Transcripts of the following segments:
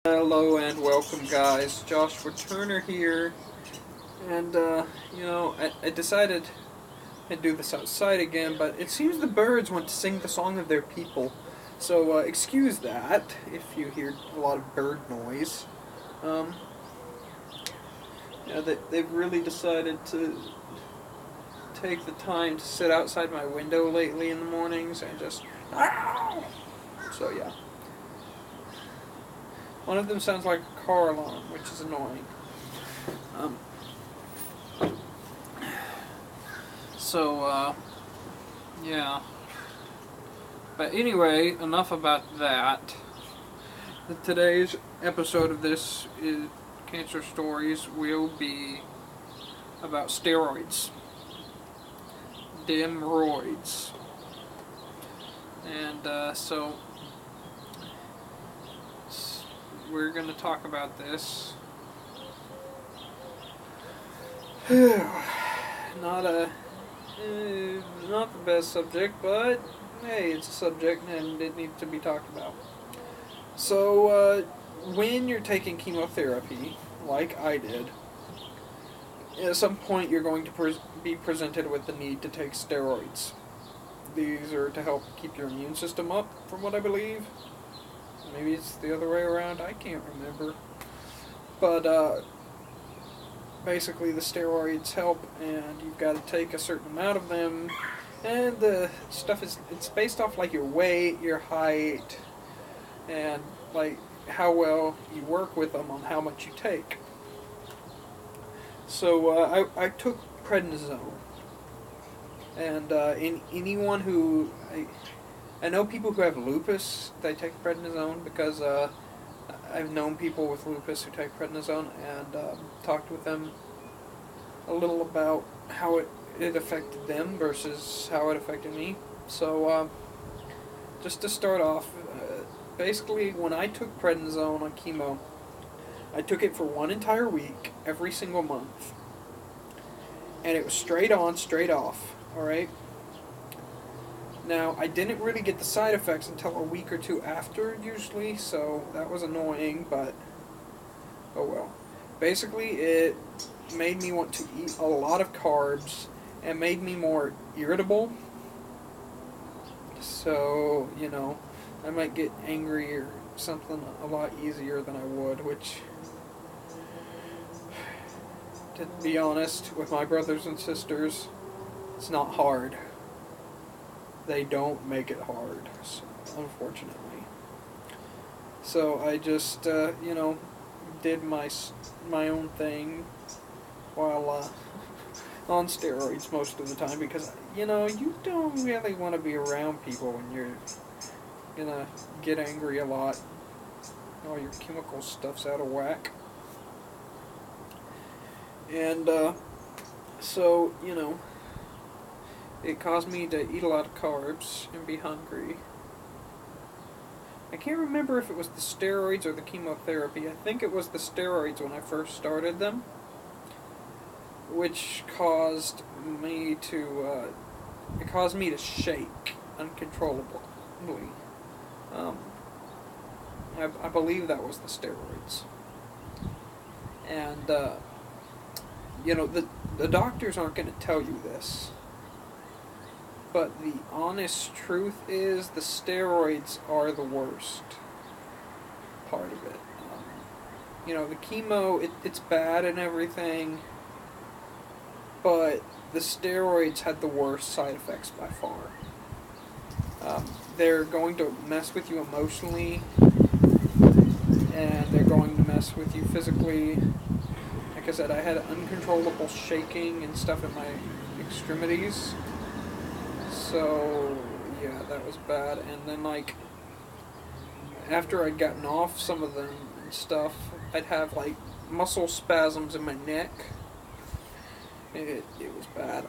Hello and welcome, guys. Joshua Turner here, and I decided I'd do this outside again, but it seems the birds want to sing the song of their people, so excuse that if you hear a lot of bird noise. Um, they've really decided to take the time to sit outside my window lately in the mornings and just. So yeah. One of them sounds like a car alarm, which is annoying. Um, yeah. But anyway, enough about that. Today's episode of this is Cancer Stories will be about steroids. Demroids. And so we're going to talk about this. Not the best subject, but hey, it's a subject and it needs to be talked about. So, when you're taking chemotherapy, like I did, at some point you're going to be presented with the need to take steroids. These are to help keep your immune system up, from what I believe. Maybe it's the other way around, I can't remember. But, basically the steroids help, and you've got to take a certain amount of them, and the stuff it's based off like your weight, your height, and like how well you work with them on how much you take. So I took prednisone, and anyone who I know people who have lupus, they take prednisone because I've known people with lupus who take prednisone and talked with them a little about how it affected them versus how it affected me. So just to start off, basically when I took prednisone on chemo, I took it for one entire week, every single month. And it was straight on, straight off, alright? Now, I didn't really get the side effects until a week or two after, usually, so that was annoying, but oh well. Basically, it made me want to eat a lot of carbs and made me more irritable. So, I might get angry or something a lot easier than I would, which, to be honest, with my brothers and sisters, it's not hard. They don't make it hard, so, unfortunately. So I just, did my own thing while on steroids most of the time because, you don't really want to be around people when you're gonna get angry a lot. All your chemical stuff's out of whack. And, so, it caused me to eat a lot of carbs and be hungry. I can't remember if it was the steroids or the chemotherapy. I think it was the steroids when I first started them, which caused me to shake uncontrollably. I believe that was the steroids. And, the doctors aren't going to tell you this. But the honest truth is the steroids are the worst part of it. The chemo, it's bad and everything, but the steroids had the worst side effects by far. They're going to mess with you emotionally, and they're going to mess with you physically. Like I said, I had uncontrollable shaking and stuff in my extremities. So, yeah, that was bad. And then, after I'd gotten off some of them and stuff, I'd have, muscle spasms in my neck. It was bad.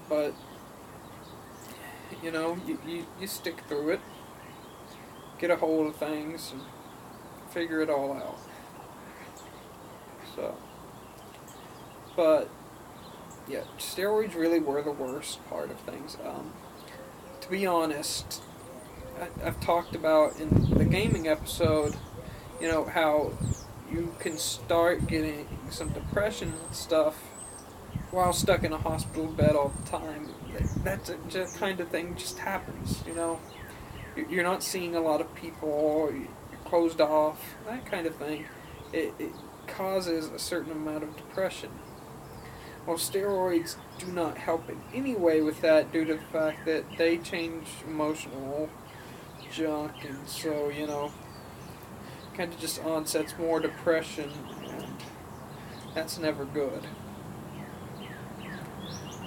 But, you stick through it, get a hold of things, and figure it all out. So, but yeah, steroids really were the worst part of things. To be honest, I've talked about in the gaming episode, how you can start getting some depression and stuff while stuck in a hospital bed all the time. That just kind of thing just happens. You're not seeing a lot of people, you're closed off, that kind of thing. It causes a certain amount of depression. Well, steroids do not help in any way with that due to the fact that they change emotional junk, and so, kind of just onsets more depression, and that's never good.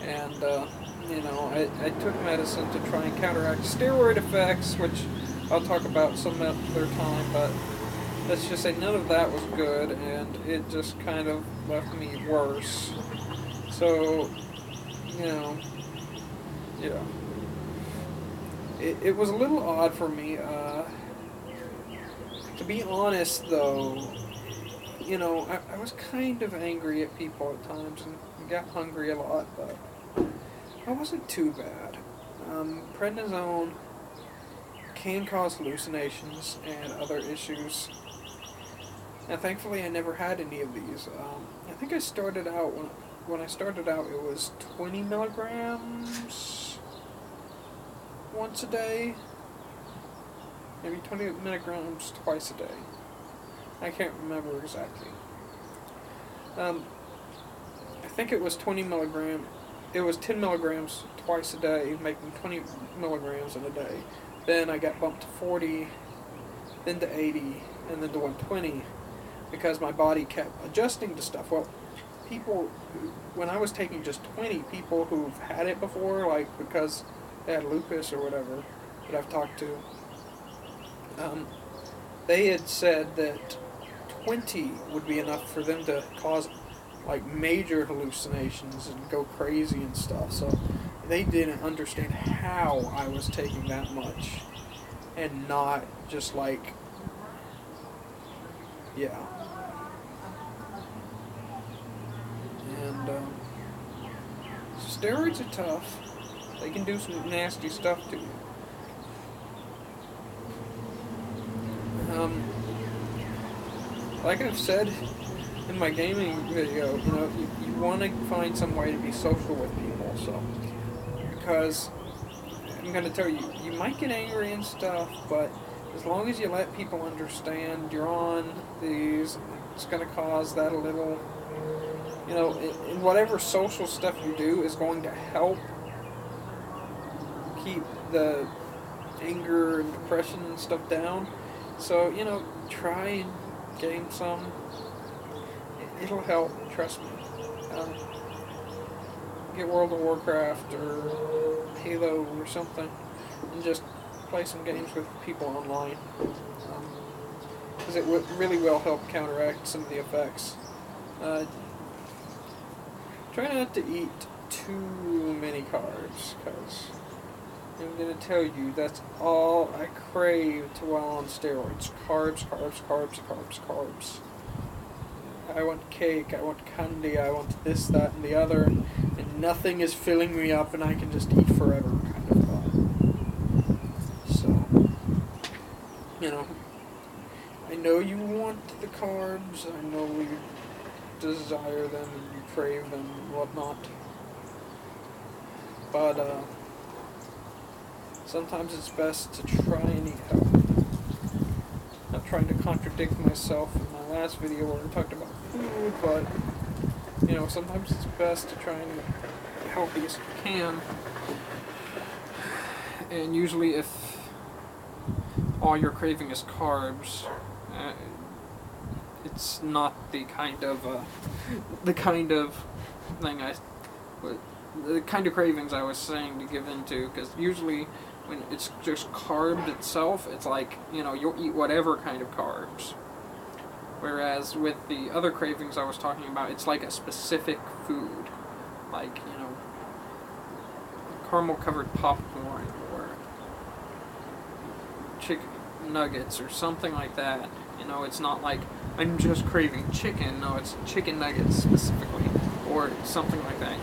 And, I took medicine to try and counteract steroid effects, which I'll talk about some other time, but let's just say none of that was good, and it just kind of left me worse. So, yeah. It was a little odd for me. To be honest, though, I was kind of angry at people at times and got hungry a lot, but I wasn't too bad. Prednisone can cause hallucinations and other issues. And thankfully I never had any of these. I think I started out, when I started out, it was 20 milligrams once a day. Maybe 20 milligrams twice a day. I can't remember exactly. I think it was 20 milligrams. It was 10 milligrams twice a day, making 20 milligrams in a day. Then I got bumped to 40, then to 80, and then to 120, because my body kept adjusting to stuff. Well, when I was taking just 20, people who've had it before, like because they had lupus or whatever, that I've talked to, they had said that 20 would be enough for them to cause like major hallucinations and go crazy and stuff. So they didn't understand how I was taking that much and not just like, yeah. And steroids are tough. They can do some nasty stuff to you. Like I've said in my gaming video, you want to find some way to be social with people. So, because I'm going to tell you, you might get angry and stuff, but as long as you let people understand you're on these, it's going to cause that a little, in whatever social stuff you do is going to help keep the anger and depression and stuff down. So, try and game some. It'll help, trust me. Get World of Warcraft or Halo or something and just play some games with people online. Because it really will help counteract some of the effects. Try not to eat too many carbs, because I'm going to tell you, that's all I craved while on steroids. Carbs, carbs, carbs, carbs, carbs. I want cake, I want candy, I want this, that, and the other, and nothing is filling me up and I can just eat forever, kind of thought. So, I know you want the carbs, I know you desire them and you crave them and whatnot, but, sometimes it's best to try and eat healthy. Not trying to contradict myself in my last video where I talked about food, but, sometimes it's best to try and eat healthy as you can. And usually if all you're craving is carbs, it's not the kind of cravings I was saying to give into, because usually when it's just carb itself, it's like, you'll eat whatever kind of carbs. Whereas with the other cravings I was talking about, it's like a specific food. Like, caramel covered popcorn or chicken nuggets or something like that. It's not like I'm just craving chicken. No, it's chicken nuggets specifically or something like that.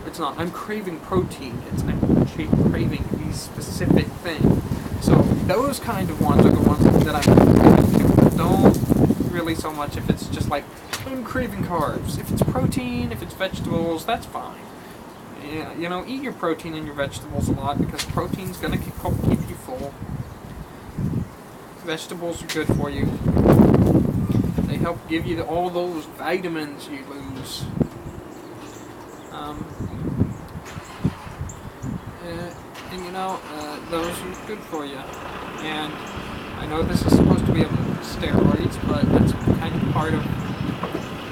It's not, I'm craving protein, it's I'm craving these specific things. So those kind of ones are the ones that I'm craving to really so much if it's just like, I'm craving carbs. If it's protein, if it's vegetables, that's fine. Yeah, you know, eat your protein and your vegetables a lot because protein's gonna help keep you full. Vegetables are good for you. They help give you all those vitamins you lose. And you know, those are good for you. And I know this is supposed to be about steroids, but that's kind of part of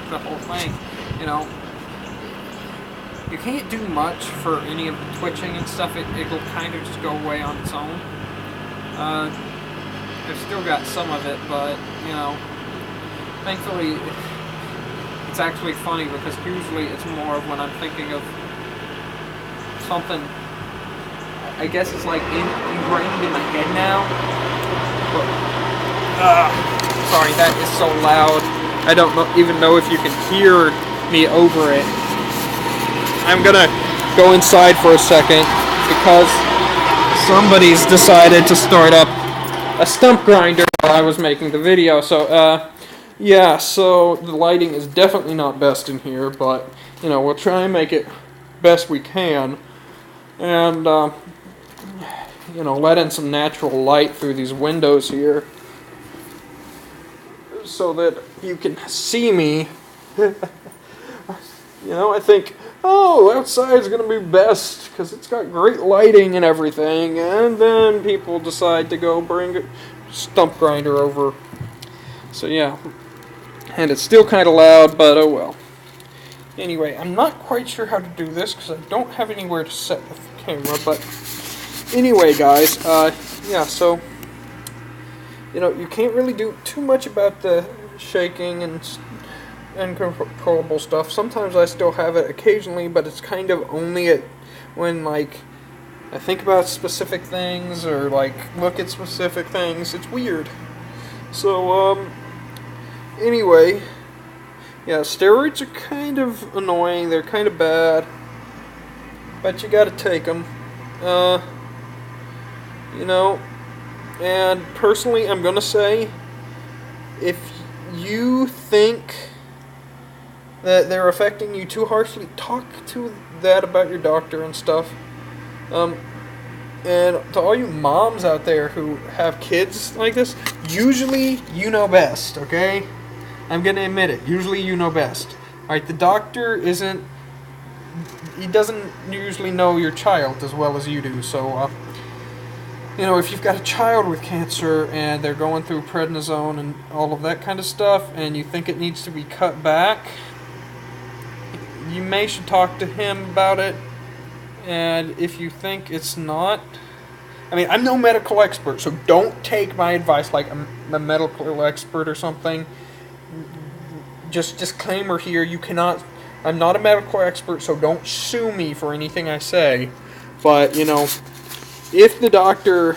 the whole thing. You know, you can't do much for any of the twitching and stuff. It'll kind of just go away on its own. I've still got some of it, but, you know, thankfully, it's actually funny because usually it's more of when I'm thinking of something, I guess it's like ingrained in my head now. But, sorry, that is so loud. I don't even know if you can hear me over it. I'm gonna go inside for a second because somebody's decided to start up a stump grinder while I was making the video. So, yeah, so the lighting is definitely not best in here, but, you know, we'll try and make it best we can. And, you know, let in some natural light through these windows here so that you can see me. You know, I think, oh, outside's going to be best because it's got great lighting and everything, and then people decide to go bring a stump grinder over. So, yeah. And it's still kind of loud, but oh well. Anyway, I'm not quite sure how to do this because I don't have anywhere to set the camera, but anyway, guys, yeah, so, you know, you can't really do too much about the shaking and uncontrollable stuff. Sometimes I still have it occasionally, but it's kind of only when, like, I think about specific things or, like, look at specific things. It's weird. So, anyway, yeah, steroids are kind of annoying. They're kind of bad, but you gotta take them. You know, and personally, I'm gonna say, if you think that they're affecting you too harshly, talk to that about your doctor and stuff. And to all you moms out there who have kids like this, usually you know best, okay? I'm gonna admit it. Usually you know best. Alright, the doctor he doesn't usually know your child as well as you do, so, you know, if you've got a child with cancer and they're going through prednisone and all of that kind of stuff, and you think it needs to be cut back, you should talk to him about it. And if you think it's not, I mean, I'm no medical expert, so don't take my advice like I'm a medical expert or something. Just disclaimer here, you cannot, I'm not a medical expert, so don't sue me for anything I say. But, you know, if the doctor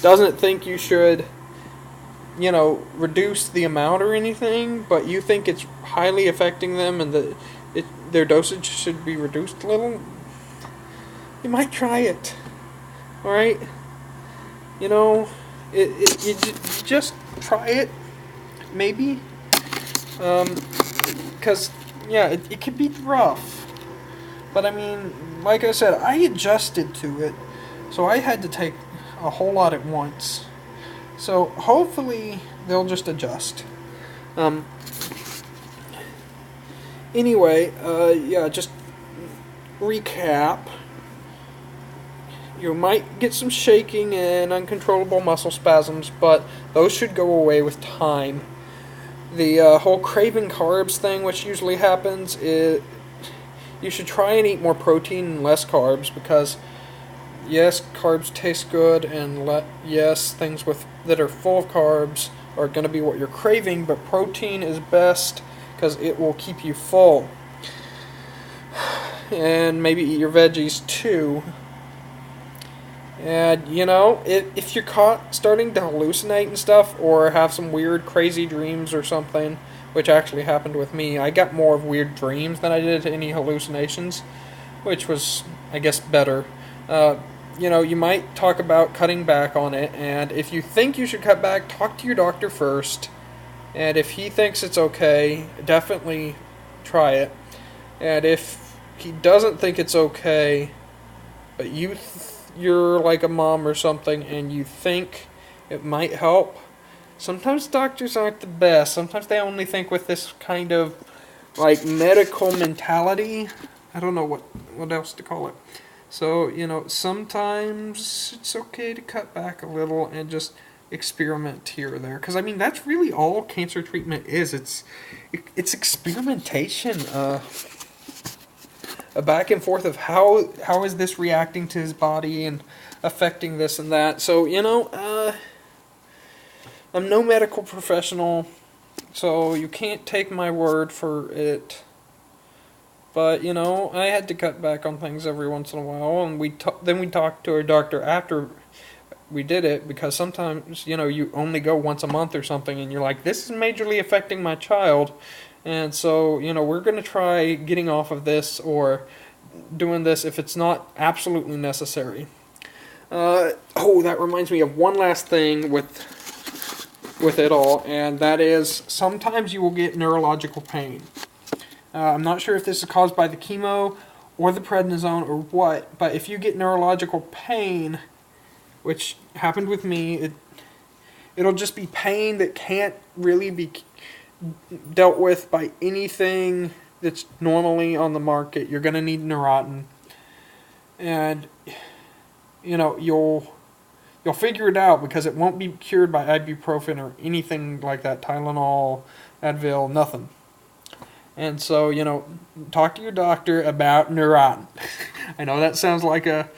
doesn't think you should, you know, reduce the amount or anything, but you think it's highly affecting them and their dosage should be reduced a little, you might try it. Alright? You know, you just try it, maybe. Because, yeah, it can be rough. But, I mean, like I said, I adjusted to it, so I had to take a whole lot at once. So, hopefully, they'll just adjust. Anyway, yeah, just recap. You might get some shaking and uncontrollable muscle spasms, but those should go away with time. The whole craving carbs thing, which usually happens, you should try and eat more protein and less carbs, because yes, carbs taste good, and yes, things that are full of carbs are going to be what you're craving, but protein is best because it will keep you full. And maybe eat your veggies too. And, you know, if you're caught starting to hallucinate and stuff, or have some weird, crazy dreams or something, which actually happened with me, I got more of weird dreams than I did any hallucinations, which was, I guess, better. You know, you might talk about cutting back on it, and if you think you should cut back, talk to your doctor first. And if he thinks it's okay, definitely try it. And if he doesn't think it's okay, but you're like a mom or something and you think it might help, sometimes doctors aren't the best. Sometimes they only think with this kind of like medical mentality. I don't know what else to call it. So, sometimes it's okay to cut back a little and just experiment here or there. Because, I mean, that's really all cancer treatment is. It's experimentation. A back and forth of how is this reacting to his body and affecting this and that. So, I'm no medical professional, so you can't take my word for it. But I had to cut back on things every once in a while, and then we talked to our doctor after we did it, because sometimes you only go once a month or something, and you're like, this is majorly affecting my child, and so we're gonna try getting off of this or doing this if it's not absolutely necessary. That reminds me of one last thing with it all, and that is sometimes you will get neurological pain. I'm not sure if this is caused by the chemo or the prednisone or what, but if you get neurological pain, which happened with me, it'll just be pain that can't really be dealt with by anything that's normally on the market. You're going to need Neurontin. And, you'll figure it out because it won't be cured by ibuprofen or anything like that. Tylenol, Advil, nothing. And so, talk to your doctor about Neurontin. I know that sounds like a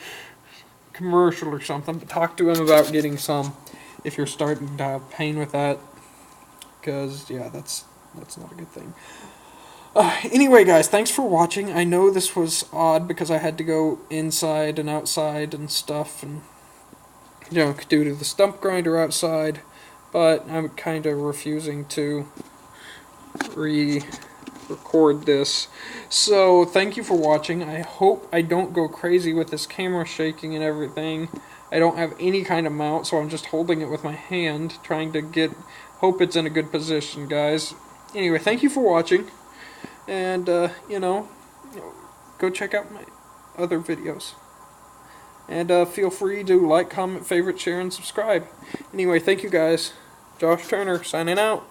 commercial or something, but talk to him about getting some if you're starting to have pain with that. Because, yeah, that's not a good thing. Anyway, guys, thanks for watching. I know this was odd because I had to go inside and outside and stuff, and due to the stump grinder outside, but I'm kind of refusing to record this. So thank you for watching. I hope I don't go crazy with this camera shaking and everything. I don't have any kind of mount, so I'm just holding it with my hand, trying to hope it's in a good position, guys. Anyway, thank you for watching, and go check out my other videos. And feel free to like, comment, favorite, share, and subscribe. Anyway, thank you guys. Josh Turner signing out.